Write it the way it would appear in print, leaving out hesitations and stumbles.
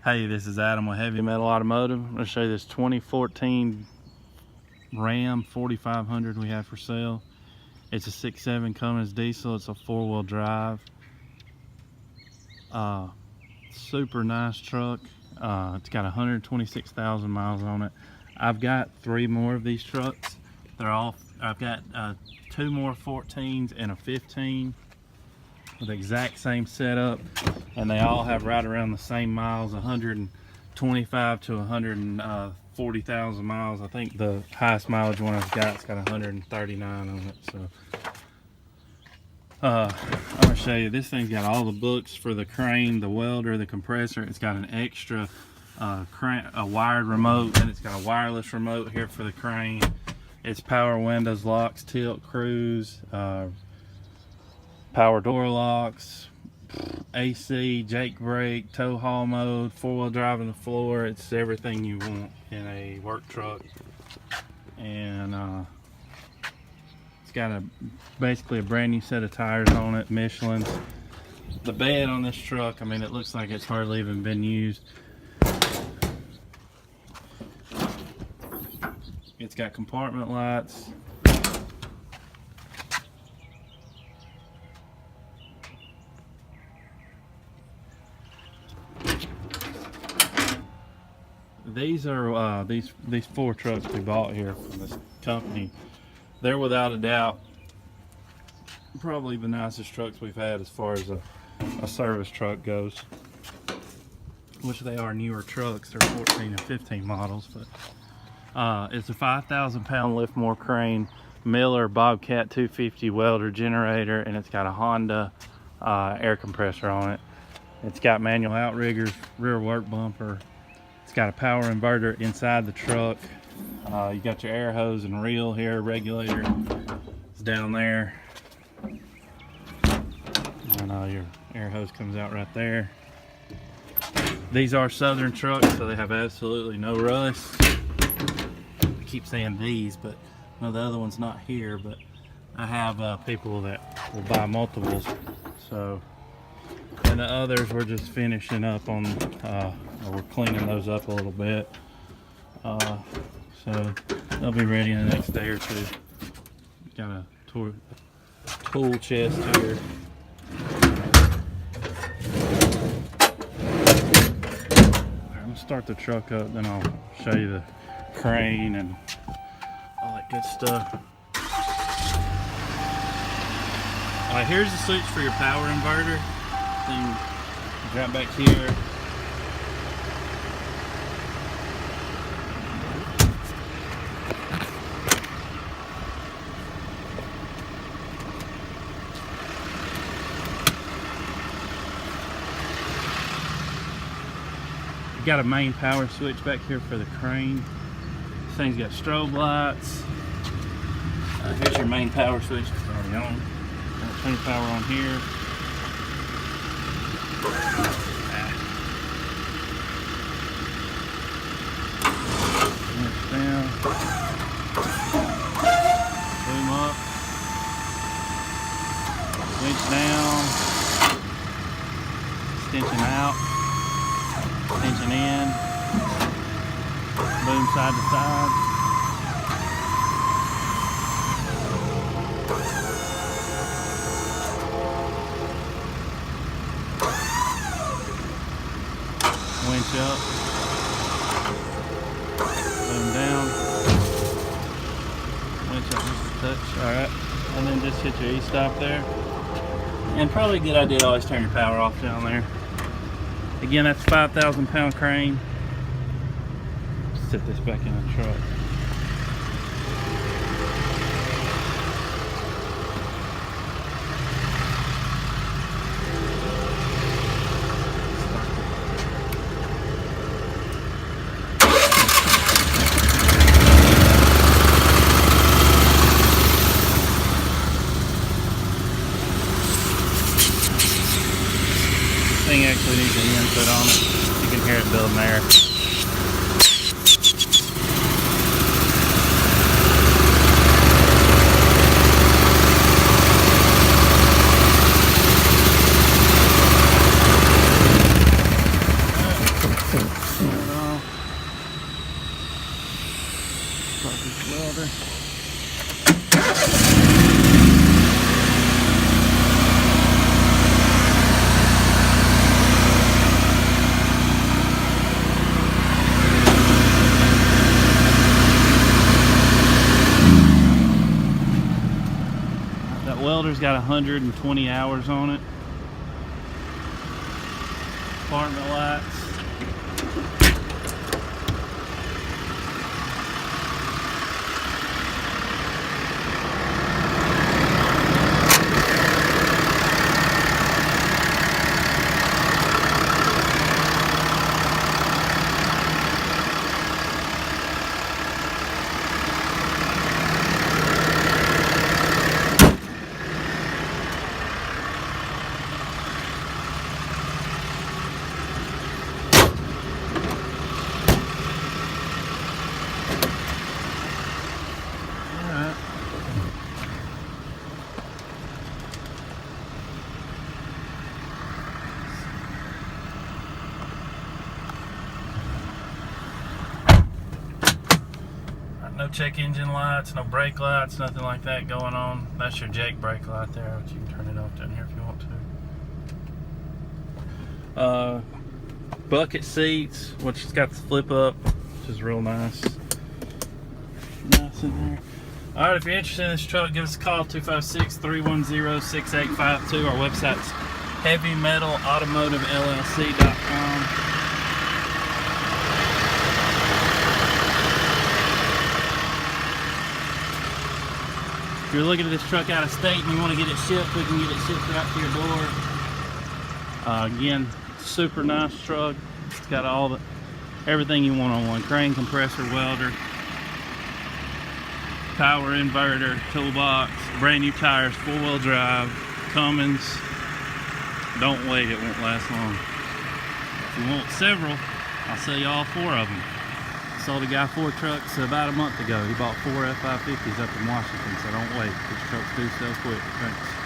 Hey, this is Adam with Heavy Metal Automotive. I'm going to show you this 2014 Ram 4500 we have for sale. It's a 6.7 Cummins diesel. It's a 4-wheel drive. Super nice truck. It's got 126,000 miles on it. I've got 3 more of these trucks. I've got 2 more 14s and a 15 with the exact same setup, and they all have right around the same miles, 125 to 140,000 miles. I think the highest mileage one I've got 139 on it. So I'm gonna show you, this thing's got all the books for the crane, the welder, the compressor. It's got an extra a wired remote, and it's got a wireless remote here for the crane. It's power windows, locks, tilt, cruise, power door locks, AC, Jake brake, tow haul mode, 4-wheel drive on the floor. It's everything you want in a work truck. And it's got basically a brand new set of tires on it, Michelin's. The bed on this truck, I mean, it looks like it's hardly even been used. It's got compartment lights. These are these 4 trucks we bought here from this company. They're without a doubt probably the nicest trucks we've had as far as a service truck goes, which they are newer trucks. They're 14 and 15 models, but it's a 5,000 pound lift more crane, Miller Bobcat 250 welder generator, and it's got a Honda air compressor on it. It's got manual outriggers, rear work bumper. It's got a power inverter inside the truck. You got your air hose and reel here, regulator is down there, and your air hose comes out right there. These are Southern trucks, so they have absolutely no rust. I keep saying these, but no, the other one's not here, but I have people that will buy multiples. So, and the others we're just finishing up on, we're cleaning those up a little bit. So they'll be ready in the next day or two. Got a tool chest here. I'm gonna start the truck up, then I'll show you the crane and all that good stuff. Alright, here's the switch for your power inverter. Thing right back here. You got a main power switch back here for the crane. This thing's got strobe lights. Here's your main power switch. It's already on. Turn the power on here. Winch down. Boom up. Winch down. Extension out. Extension in, boom side to side. Winch up, boom down, winch up just a touch. Alright, and then just hit your E-stop there. And probably a good idea to always turn your power off down there. Again, that's a 5,000 pound crane. Set this back in the truck. This thing actually needs an input on it. You can hear it building air. got 120 hours on it. Apartment lights. No check engine lights, no brake lights, nothing like that going on. That's your Jake brake light there, but you can turn it off down here if you want to. Bucket seats, which has got the flip up, which is real nice. Nice in there. Alright, if you're interested in this truck, give us a call, 256-310-6852. Our website's heavymetalautomotivellc.com. If you're looking at this truck out of state and you want to get it shipped, we can get it shipped right to your door. Again, super nice truck. It's got everything you want on one: crane, compressor, welder, power inverter, toolbox, brand new tires, 4-wheel drive, Cummins. Don't wait, it won't last long. If you want several, I'll sell you all 4 of them. Sold a guy 4 trucks about a month ago. He bought 4 F550s up in Washington, so don't wait. These trucks do sell quick. Thanks.